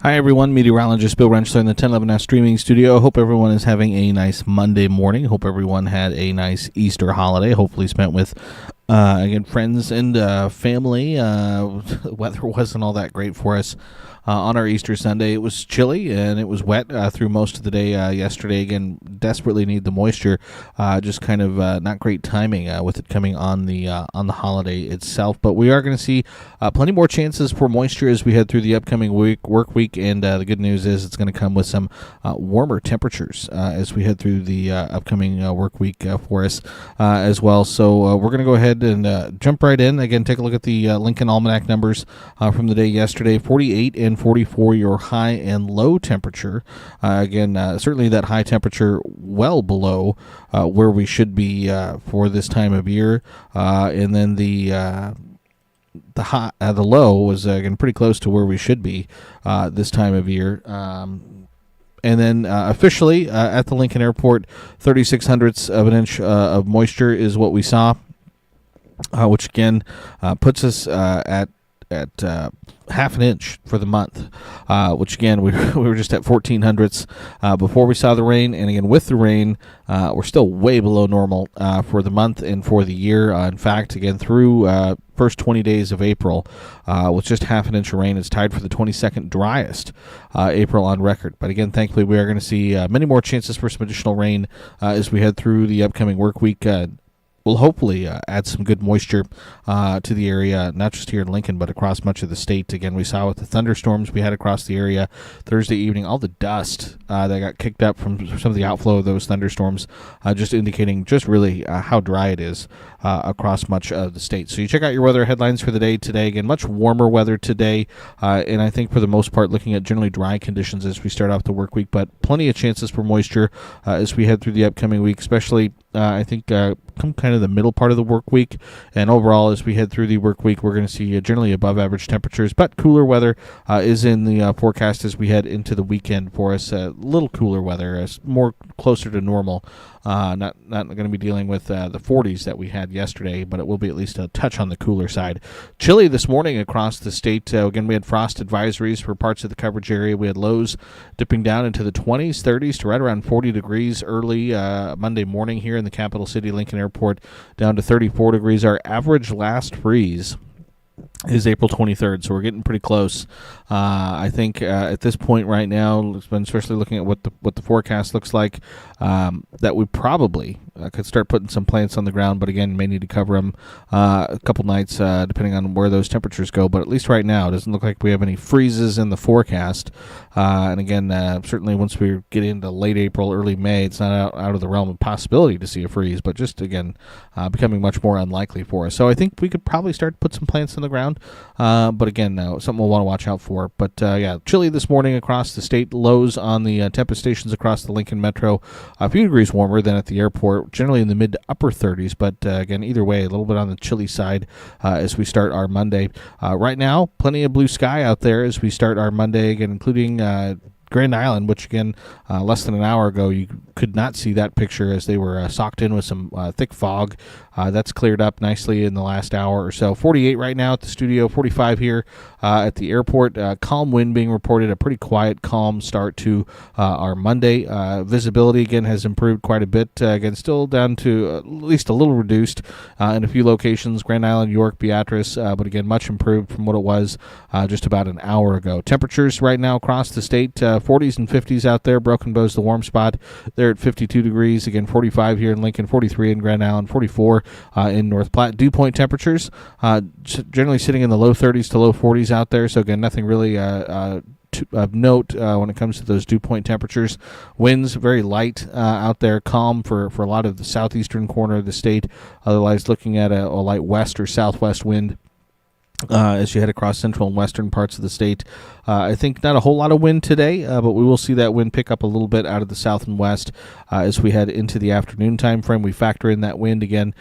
Hi everyone, Meteorologist Bill Rentschler in the 1011 streaming studio. Hope everyone is having a nice Monday morning. Hope everyone had a nice Easter holiday, hopefully spent with again friends and family. Weather wasn't all that great for us on our Easter Sunday. It was chilly and it was wet through most of the day yesterday. Again, desperately need the moisture. Just kind of not great timing with it coming on the holiday itself. But we are going to see plenty more chances for moisture as we head through the upcoming work week. And the good news is it's going to come with some warmer temperatures as we head through the upcoming work week for us as well. So we're going to go ahead and jump right in. Again, take a look at the Lincoln Almanac numbers from the day yesterday. 48 and 44 your high and low temperature. Again, certainly that high temperature well below where we should be for this time of year. And then the low was again pretty close to where we should be this time of year. And then officially at the Lincoln Airport, 36 of an inch of moisture is what we saw, which again puts us at half an inch for the month, which again we were just at 1400ths before we saw the rain, and again with the rain we're still way below normal for the month and for the year. In fact, again through first 20 days of April with just half an inch of rain, it's tied for the 22nd driest April on record. But again, thankfully we are going to see many more chances for some additional rain as we head through the upcoming work week. Will hopefully add some good moisture to the area, not just here in Lincoln, but across much of the state. Again, we saw with the thunderstorms we had across the area Thursday evening, all the dust that got kicked up from some of the outflow of those thunderstorms, just indicating just really how dry it is across much of the state. So you check out your weather headlines for the day today. Again, much warmer weather today, and I think for the most part looking at generally dry conditions as we start off the work week, but plenty of chances for moisture as we head through the upcoming week, especially I think come kind of the middle part of the work week, and overall as we head through the work week we're going to see generally above average temperatures, but cooler weather is in the forecast as we head into the weekend for us. A little cooler weather, more closer to normal. Not going to be dealing with the 40s that we had yesterday, but it will be at least a touch on the cooler side. Chilly this morning across the state. Again, we had frost advisories for parts of the coverage area. We had lows dipping down into the 20s, 30s to right around 40 degrees early Monday morning here in the capital city, Lincoln Airport, down to 34 degrees. Our average last freeze is April 23rd, so we're getting pretty close. I think at this point right now, especially looking at what the forecast looks like, that we probably could start putting some plants on the ground, but again, may need to cover them a couple nights depending on where those temperatures go. But at least right now, it doesn't look like we have any freezes in the forecast. And again, certainly once we get into late April, early May, it's not out of the realm of possibility to see a freeze, but just again, becoming much more unlikely for us. So I think we could probably start to put some plants on the ground. But again, something we'll want to watch out for. But yeah, chilly this morning across the state. Lows on the temperature stations across the Lincoln Metro, a few degrees warmer than at the airport, generally in the mid to upper 30s. But again, either way, a little bit on the chilly side as we start our Monday. Right now, plenty of blue sky out there as we start our Monday, again, including Grand Island, which again, less than an hour ago, you could not see that picture as they were socked in with some thick fog. That's cleared up nicely in the last hour or so. 48 right now at the studio, 45 here at the airport. Calm wind being reported, a pretty quiet, calm start to our Monday. Visibility, again, has improved quite a bit. Again, still down to at least a little reduced in a few locations, Grand Island, York, Beatrice, but again, much improved from what it was just about an hour ago. Temperatures right now across the state, 40s and 50s out there. Broken Bow's the warm spot. They're at 52 degrees. Again, 45 here in Lincoln, 43 in Grand Island, 44 in North Platte. Dew point temperatures generally sitting in the low 30s to low 40s out there. So again, nothing really of note when it comes to those dew point temperatures. Winds very light out there, calm for a lot of the southeastern corner of the state. Otherwise, looking at a light west or southwest wind as you head across central and western parts of the state. I think not a whole lot of wind today, but we will see that wind pick up a little bit out of the south and west as we head into the afternoon time frame. We factor in that wind again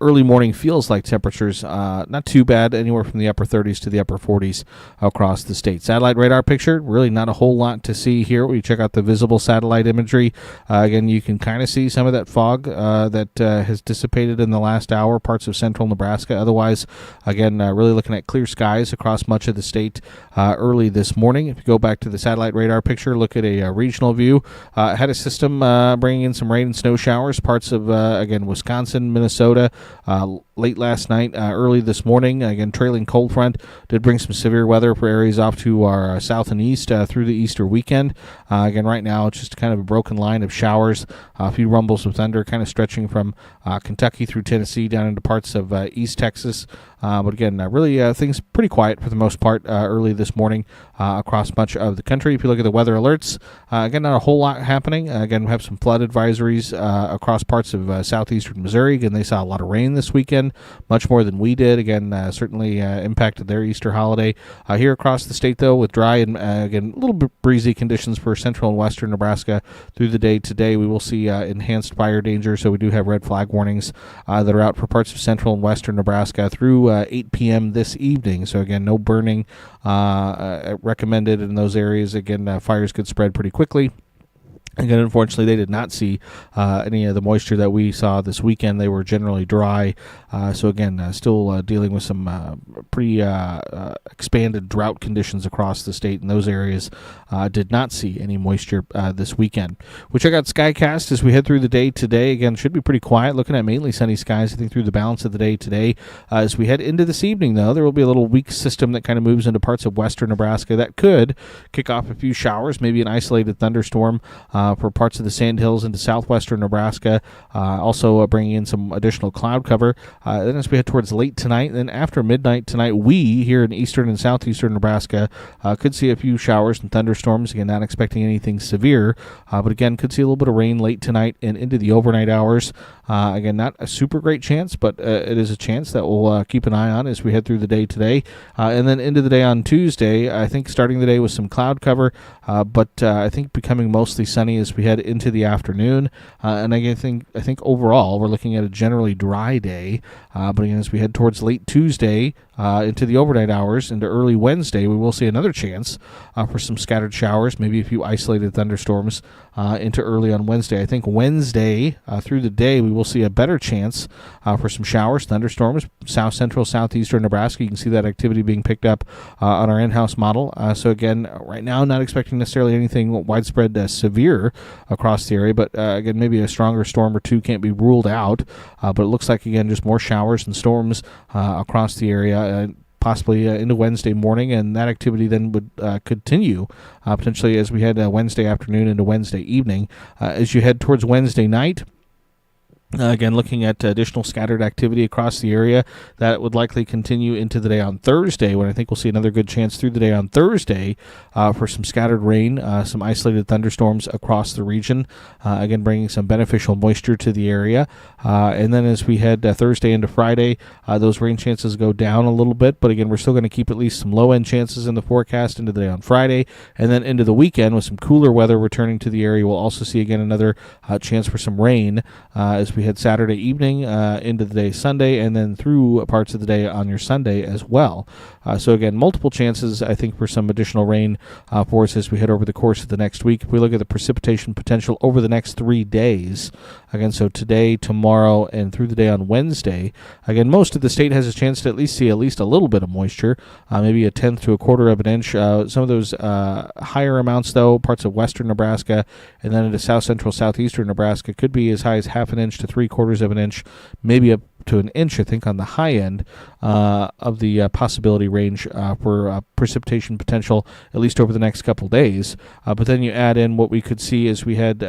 early morning feels like temperatures not too bad, anywhere from the upper 30s to the upper 40s across the state. Satellite radar picture, really not a whole lot to see here. We check out the visible satellite imagery. Again, you can kind of see some of that fog that has dissipated in the last hour, parts of central Nebraska. Otherwise, again, really looking at clear skies across much of the state early this morning. If you go back to the satellite radar picture, look at a regional view. Had a system bringing in some rain and snow showers, parts of, again, Wisconsin, Minnesota, late last night, early this morning. Again, trailing cold front did bring some severe weather for areas off to our south and east through the Easter weekend. Again, right now, it's just kind of a broken line of showers, a few rumbles of thunder kind of stretching from Kentucky through Tennessee down into parts of East Texas. But again, really things pretty quiet for the most part early this morning across much of the country. If you look at the weather alerts, again, not a whole lot happening. Again, we have some flood advisories across parts of southeastern Missouri. Again, they saw a lot of rain this weekend, much more than we did. Again, certainly impacted their Easter holiday. Here across the state, though, with dry and, again, a little bit breezy conditions for central and western Nebraska through the day today, we will see enhanced fire danger. So we do have red flag warnings that are out for parts of central and western Nebraska through 8 p.m. this evening. So again, no burning recommended in those areas. Again, fires could spread pretty quickly. Again, unfortunately, they did not see any of the moisture that we saw this weekend. They were generally dry. So again, still dealing with some pretty expanded drought conditions across the state in those areas. Did not see any moisture this weekend. We check out Skycast as we head through the day today. Again, should be pretty quiet. Looking at mainly sunny skies, I think, through the balance of the day today. As we head into this evening, though, there will be a little weak system that kind of moves into parts of western Nebraska that could kick off a few showers, maybe an isolated thunderstorm for parts of the Sandhills into southwestern Nebraska, also bringing in some additional cloud cover. Then as we head towards late tonight, then after midnight tonight, we here in eastern and southeastern Nebraska could see a few showers and thunderstorms. Again, not expecting anything severe, but again, could see a little bit of rain late tonight and into the overnight hours. Again, not a super great chance, but it is a chance that we'll keep an eye on as we head through the day today. And then into the day on Tuesday, I think starting the day with some cloud cover, but I think becoming mostly sunny as we head into the afternoon. And I think overall we're looking at a generally dry day. But again, as we head towards late Tuesday, into the overnight hours, into early Wednesday, we will see another chance for some scattered showers, maybe a few isolated thunderstorms into early on Wednesday. I think Wednesday through the day, we will see a better chance for some showers, thunderstorms, south central, southeastern Nebraska. You can see that activity being picked up on our in-house model. So again, right now, not expecting necessarily anything widespread severe across the area, but again, maybe a stronger storm or two can't be ruled out. But it looks like, again, just more showers and storms across the area. Possibly into Wednesday morning, and that activity then would continue potentially as we head Wednesday afternoon into Wednesday evening. As you head towards Wednesday night, again, looking at additional scattered activity across the area, that would likely continue into the day on Thursday, when I think we'll see another good chance through the day on Thursday for some scattered rain, some isolated thunderstorms across the region, again, bringing some beneficial moisture to the area. And then as we head Thursday into Friday, those rain chances go down a little bit, but again, we're still going to keep at least some low-end chances in the forecast into the day on Friday, and then into the weekend with some cooler weather returning to the area. We'll also see, again, another chance for some rain as we head Saturday evening into the day Sunday, and then through parts of the day on your Sunday as well. So again, multiple chances, I think, for some additional rain for us as we head over the course of the next week. If we look at the precipitation potential over the next 3 days, again, so today, tomorrow, and through the day on Wednesday, again, most of the state has a chance to at least see at least a little bit of moisture, maybe a tenth to a quarter of an inch. Some of those higher amounts, though, parts of western Nebraska and then into south central, southeastern Nebraska, could be as high as half an inch to 3/4 of an inch, maybe up to an inch, I think, on the high end of the possibility range for precipitation potential, at least over the next couple days. But then you add in what we could see as we had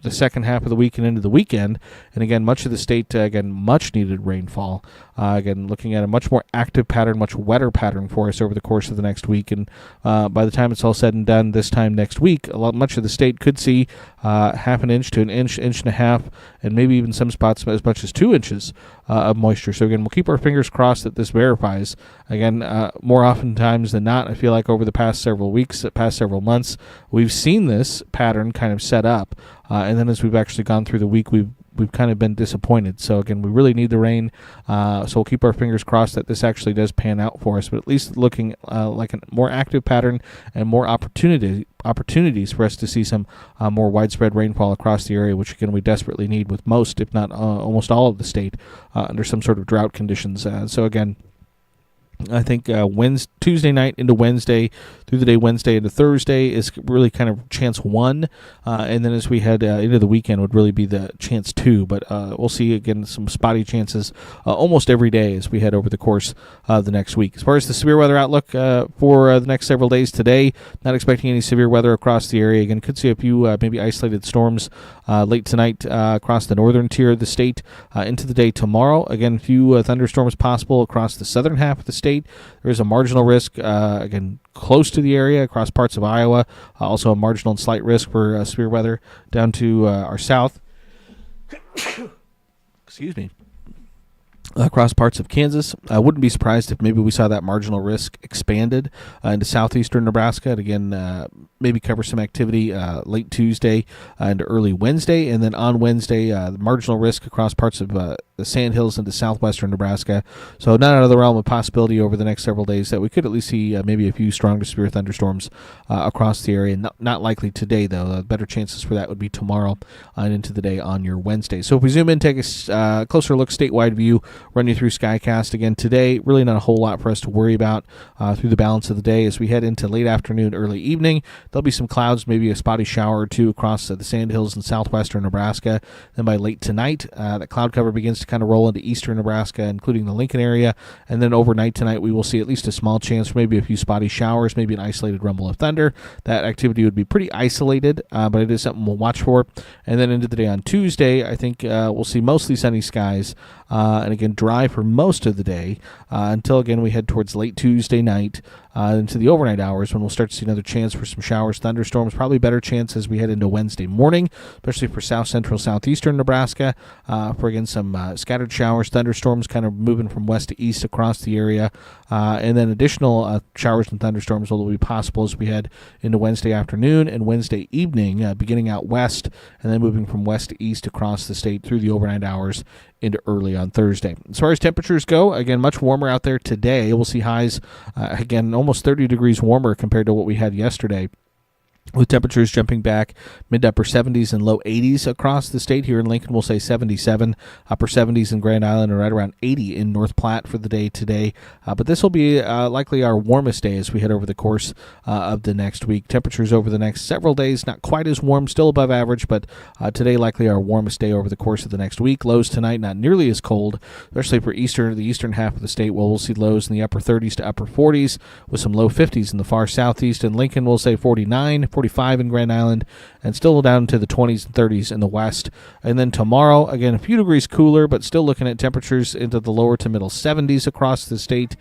the second half of the week and into the weekend, and again, much of the state, again, much needed rainfall. Again, looking at a much more active pattern, much wetter pattern for us over the course of the next week, and by the time it's all said and done this time next week, much of the state could see half an inch to an inch, inch and a half, and maybe even some spots as much as 2 inches of moisture. So again, we'll keep our fingers crossed that this verifies. Again, more oftentimes than not, I feel like over the past several weeks, past several months, we've seen this pattern kind of set up. And then as we've actually gone through the week, we've we've kind of been disappointed. So again, we really need the rain. So we'll keep our fingers crossed that this actually does pan out for us. But at least looking like a more active pattern and more opportunities for us to see some more widespread rainfall across the area, which again we desperately need with most, if not almost all of the state under some sort of drought conditions. So again, I think Tuesday night into Wednesday, through the day Wednesday into Thursday is really kind of chance 1, and then as we head into the weekend would really be the chance 2. But we'll see again some spotty chances almost every day as we head over the course of the next week. As far as the severe weather outlook for the next several days today, not expecting any severe weather across the area. Again, could see a few maybe isolated storms late tonight across the northern tier of the state into the day tomorrow. Again, a few thunderstorms possible across the southern half of the state. There is a marginal risk, again, close to the area across parts of Iowa. Also a marginal and slight risk for severe weather down to our south. Excuse me. Across parts of Kansas. I wouldn't be surprised if maybe we saw that marginal risk expanded into southeastern Nebraska. And again, maybe cover some activity late Tuesday and early Wednesday. And then on Wednesday, the marginal risk across parts of the Sandhills into southwestern Nebraska. So not out of the realm of possibility over the next several days that we could at least see maybe a few strong to severe thunderstorms across the area. Not likely today, though. Better chances for that would be tomorrow and into the day on your Wednesday. So if we zoom in, take a closer look, statewide view, run you through Skycast again today. Really not a whole lot for us to worry about through the balance of the day. As we head into late afternoon, early evening, there'll be some clouds, maybe a spotty shower or two across the Sandhills in southwestern Nebraska. Then by late tonight, that cloud cover begins to kind of roll into eastern Nebraska, including the Lincoln area. And then overnight tonight, we will see at least a small chance for maybe a few spotty showers, maybe an isolated rumble of thunder. That activity would be pretty isolated, but it is something we'll watch for. And then into the day on Tuesday, I think we'll see mostly sunny skies. And again, dry for most of the day until, again, we head towards late Tuesday night into the overnight hours when we'll start to see another chance for some showers, thunderstorms, probably better chance as we head into Wednesday morning, especially for south central, southeastern Nebraska, for, again, some scattered showers, thunderstorms kind of moving from west to east across the area, and then additional showers and thunderstorms will be possible as we head into Wednesday afternoon and Wednesday evening, beginning out west and then moving from west to east across the state through the overnight hours into early on Thursday. As far as temperatures go, again, much warmer out there today. We'll see highs, again, almost 30 degrees warmer compared to what we had yesterday, with temperatures jumping back mid to upper 70s and low 80s across the state. Here in Lincoln, we'll say 77, upper 70s in Grand Island, and right around 80 in North Platte for the day today. But this will be likely our warmest day as we head over the course of the next week. Temperatures over the next several days, not quite as warm, still above average, but today likely our warmest day over the course of the next week. Lows tonight not nearly as cold, especially for the eastern half of the state. Well, we'll see lows in the upper 30s to upper 40s with some low 50s in the far southeast. In Lincoln, we'll say 49, 45 in Grand Island, and still down to the 20s and 30s in the west. And then tomorrow, again, a few degrees cooler, but still looking at temperatures into the lower to middle 70s across the state.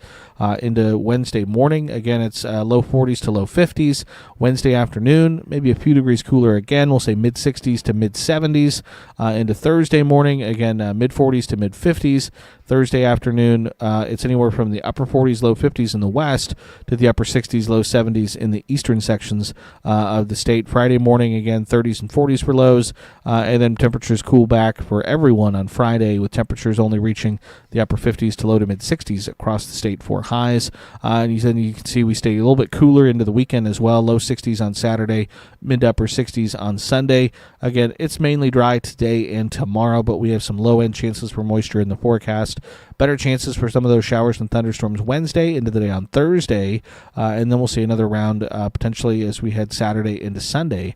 Into Wednesday morning, again, it's low 40s to low 50s. Wednesday afternoon, maybe a few degrees cooler again. We'll say mid 60s to mid 70s. Into Thursday morning, again, mid 40s to mid 50s. Thursday afternoon, it's anywhere from the upper 40s, low 50s in the west to the upper 60s, low 70s in the eastern sections of the state. Friday morning, again, 30s and 40s for lows, and then temperatures cool back for everyone on Friday, with temperatures only reaching the upper 50s to low to mid 60s across the state for highs. And then you can see we stay a little bit cooler into the weekend as well, low 60s on Saturday, mid to upper 60s on Sunday. Again, it's mainly dry today and tomorrow, but we have some low-end chances for moisture in the forecast. Better chances for some of those showers and thunderstorms Wednesday into the day on Thursday, and then we'll see another round potentially as we head Saturday into Sunday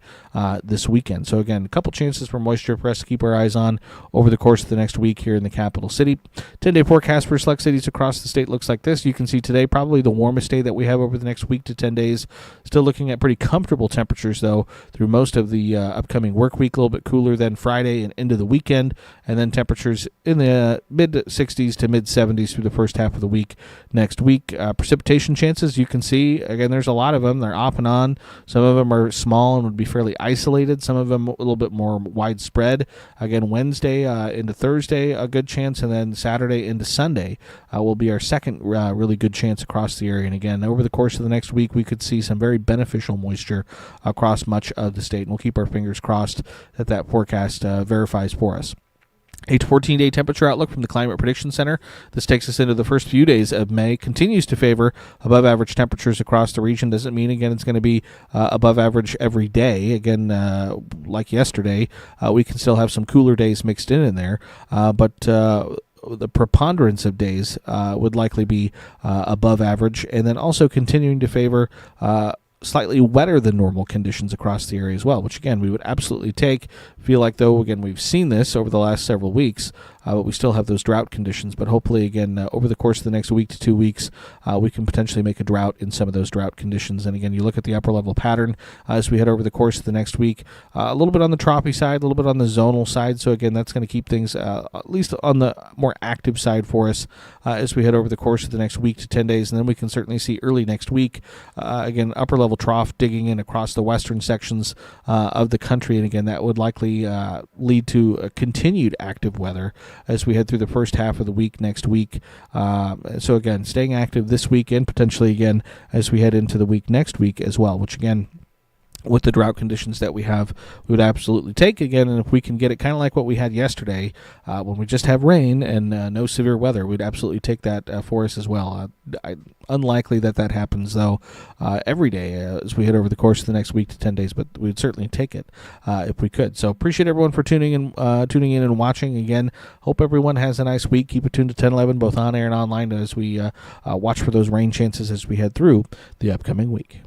this weekend. So again, a couple chances for moisture for us to keep our eyes on over the course of the next week here in the capital city. 10-day forecast for select cities across the state looks like this. You can see today probably the warmest day that we have over the next week to 10 days. Still looking at pretty comfortable temperatures, though, through most of the upcoming work week. A little bit cooler than Friday and into the weekend, and then temperatures in the mid-60s to mid-70s through the first half of the week next week. Precipitation chances, you can see, again, there's a lot of them. They're off and on. Some of them are small and would be fairly isolated. Some of them a little bit more widespread. Again, Wednesday into Thursday, a good chance, and then Saturday into Sunday will be our second really good chance across the area. And again, over the course of the next week, we could see some very beneficial moisture across much of the state, and we'll keep our fingers crossed that that forecast verifies for us. A 14-day temperature outlook from the Climate Prediction Center. This takes us into the first few days of May. Continues to favor above average temperatures across the region. Doesn't mean, again, it's going to be above average every day. Again, like yesterday, we can still have some cooler days mixed in there. But the preponderance of days would likely be above average. And then also continuing to favor slightly wetter than normal conditions across the area as well, which again we would absolutely take. Feel like, though, again, we've seen this over the last several weeks, but we still have those drought conditions. But hopefully, again, over the course of the next week to 2 weeks, we can potentially make a drought in some of those drought conditions. And again, you look at the upper level pattern as we head over the course of the next week, a little bit on the tropic side, a little bit on the zonal side. So again, that's going to keep things at least on the more active side for us as we head over the course of the next week to 10 days. And then we can certainly see early next week, again, upper level trough digging in across the western sections of the country. And again, that would likely lead to continued active weather as we head through the first half of the week next week. So again, staying active this week and potentially again as we head into the week next week as well, which again, with the drought conditions that we have, we would absolutely take again. And if we can get it kind of like what we had yesterday, when we just have rain and no severe weather, we'd absolutely take that for us as well. Unlikely that happens, though, every day as we head over the course of the next week to 10 days, but we'd certainly take it if we could. So appreciate everyone for tuning in and watching. Again, hope everyone has a nice week. Keep it tuned to 1011, both on air and online, as we watch for those rain chances as we head through the upcoming week.